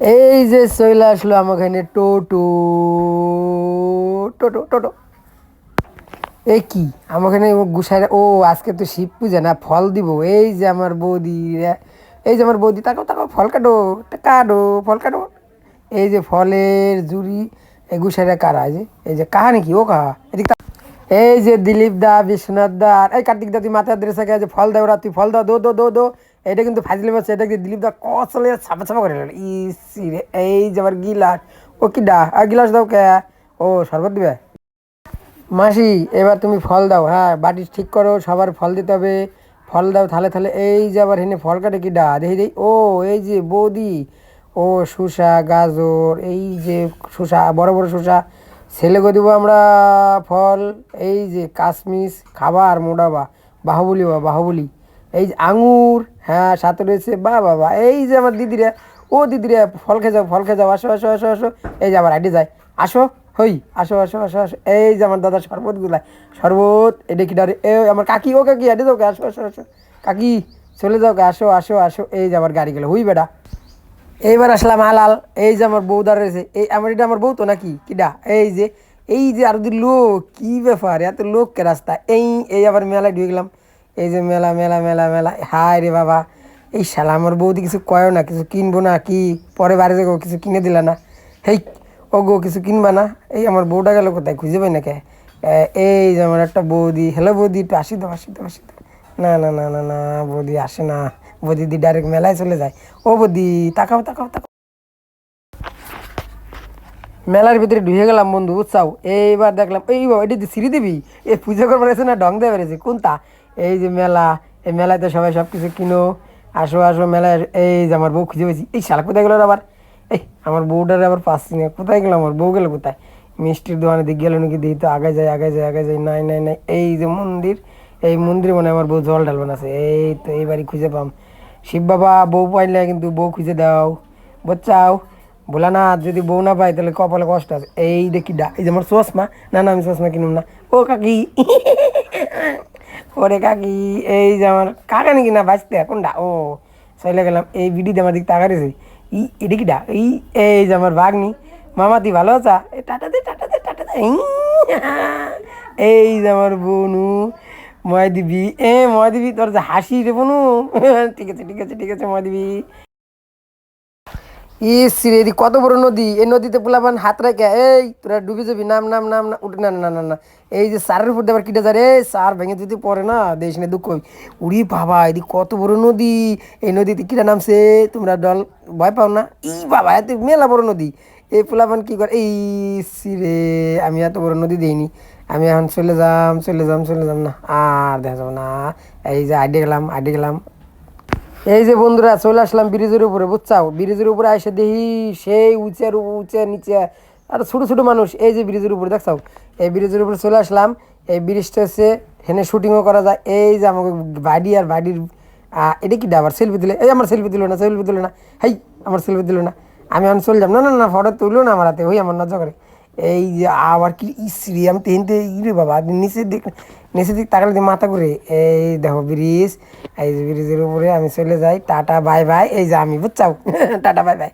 এই যে চলে আসলো আমার এখানে টোটো টোটো টোটো। এই কি আমার এখানে গুছাই ও আজকে তো শিব পূজা না, ফল দিব। এই যে আমার বৌদি, এই যে আমার বৌদি, তাকাও তাকাও, ফল কাটো, কাটো, ফল কাটো। এই যে ফলের জুড়ি, এই গুছাইরা কারা, এই যে কাহা নাকি ও কাহা এদিক এই যে দিলীপ দা, বিশ্বনাথ দা আর এই কার্তিক দা, তুই মাথায় ড্রেস আগে যে ফল দাও, তুই ফল দাও, দো দো দো দো। এটা কিন্তু ফাজলি মাছ, এটা কিন্তু দিলীপ দা কচলে ছাপা ছাপা করে গেল। ইসি রে, এই যে আমার গিলাস, ও কি ডা আর গিলাস দাও কে? ও শরবত দিবে। মাসি, এবার তুমি ফল দাও, হ্যাঁ বাটি ঠিক করো, সবার ফল দিতে হবে। ফল দাও থালে থালে। এই যে আবার হেনে ফল কাটে কি ডা, দেখি দেই। ও এই যে বৌদি, ও শসা গাজর, এই যে শসা, বড় বড় শসা ছেলেকে দিব আমরা ফল। এই যে কাশমিশ খাবার মোডাবা, বাহুবলি বা বাহুবলি। এই যে আঙুর, হ্যাঁ সাথে রয়েছে বা বাবা। এই যে আমার দিদিরা, ও দিদিরা ফল খেয়ে যাও, ফল খেয়ে যাও, আসো আসো আসো আসো। এই যে আবার আইডি যায়, আসো, হই আসো আসো আসো আসো। এই যে আমার দাদা শরবত গুলা, শরবত এটা কি ডারে, এ আমার কাকি, ও কাকি আইডি যাও কে, আসো আসো আসো কাকি, চলে যাও কে, আসো আসো আসো। এই যে আমার গাড়ি গেলো, হুই বেটা। এইবার আসলাম আলাল। এই যে আমার বউ দাঁড়িয়েছে, এই আমার, এটা আমার বউ তো নাকি কিডা? এই যে আর যদি লোক, কি ব্যাপার এত লোককে রাস্তা, এই এই আবার মেলায় ঢুকে গেলাম। এই যে মেলা মেলা মেলা মেলা, হায় রে বাবা। এই শালা আমার বৌদি কিছু কয়ও না, কিছু কিনবো না কি, পরে বাড়ি যাবো, কিছু কিনে দিলা না। হেই, ও গো কিছু কিনবা না? এই আমার বউটা গেল কোথায়, খুঁজে পাই না কে? এই যে আমার একটা বৌদি, হ্যালো বৌদি, একটু আসি দাও আসি দাও আসি দাও। না না না না না, বৌদি আসে না। বৌদি দি ডাইরেক্ট মেলায় চলে যায়। ও বৌদি, তাকাও তাকাও তাকাও। মেলার ভিতরে ঢুকে গেলাম বন্ধু, বুঝছাও। এইবার দেখলাম এই বাবা, এটি সিঁড়ি দিবি, এ পুজো করবার এসে না ঢং দিয়ে বেড়েছে কোনটা। এই যে মেলা, এই মেলায় তো সবাই সব কিছু কিনো, আসো আসো মেলায় এই যে আমার বউ খুঁজে পেয়েছি। এই শালা কোথায় গেলো রে আবার? এই আমার বউটারে আবার পাচ্ছি না, কোথায় গেল আমার বউ, গেল কোথায়? মিষ্টির দোকানে দিকে গেল নাকি, দিই তো আগে যায় আগে যায় আগে যায়, নাই নাই নাই। এই যে মন্দির, এই মন্দিরে মনে হয় আমার বউ জল ঢালবেন আছে। এই তো এইবারই খুঁজে পাম। শিব বাবা বউ পাইলে কিন্তু বউ খুঁজে দাও, বুঝছাও। বলে না, যদি বউ না পাই তাহলে কপালে কষ্ট আছে। এই দেখি ডা, এই যে আমার চশমা, না না আমি চশমা কিনুম না। ও কাকি, ওরে কাকি। এই যে আমার কাকা নাকি, না বাঁচতে কোনটা, ও চলে গেলাম। এই বিডিতে আমার দিক তাকারেছে। এটা কি ডা, এই যে আমার ভাগ্নি, মামা তুই ভালো আছা, এই টাটা দে টাটা দে টাটা দে। এই যে আমার বোনু, ময় দিবি, ময় দিবি, তোর যে হাসি রে বোনু। ঠিক আছে ঠিক আছে ঠিক আছে, ময় দিবি। ইস রে, এদি কত বড় নদী, এই নদীতে পোলাপান হাত রাখে, এই তোরা ডুবে যাবি, নাম নাম নাম না, উঠে না না না না। এই যে সারের উপর দিয়ে আবার কিটা যায় রে, সার ভেঙে যদি পড়ে না, দেশ না দুঃখ হই। উড়ি বাবা, এদি কত বড় নদী। এই নদীতে কিটা নামছে, তোমরা দল ভয় পাও না? ই বাবা, এত মেলা বড় নদী। এই পোলাপান কি করে, এই রে, আমি এত বড় নদী দেইনি। আমি এখন চলে যাম চলে যাম চলে যাম, না আর দেখা যাবো না। এই যে আইডে গেলাম আইডে গেলাম। এই যে বন্ধুরা চলে আসলাম ব্রিজের উপরে, বুঝছাও। ব্রিজের উপরে এসে দেখি সেই উঁচের উঁচে নিচে আর ছোট ছোট মানুষ। এই যে ব্রিজের উপরে দেখছাও, এই ব্রিজের উপরে চলে আসলাম। এই ব্রিজটা হচ্ছে হেনে শুটিংও করা যায়। এই যে আমাকে বাড়ি আর বাড়ির, এটা কি আবার সেলফি দিলে, এই আমার সেলফি দিল না, সেলফি দিল না, হেই আমার সেলফি দিল না। আমি এখন চলে যাব, না না না, ফটো তুললো না আমার হাতে, ওই আমার নজর করে। এই যে আবার কি ইসরি, আমি তেনতে ইরে বাবা, নিচের দিক, নিচের দিক তাকালে দিয়ে মাথা ঘুরে। এই দেখো ব্রিজ, এই যে ব্রিজের উপরে আমি চলে যাই, টাটা বাই বাই। এই যে আমি, বুঝছাও। Tata bye bye.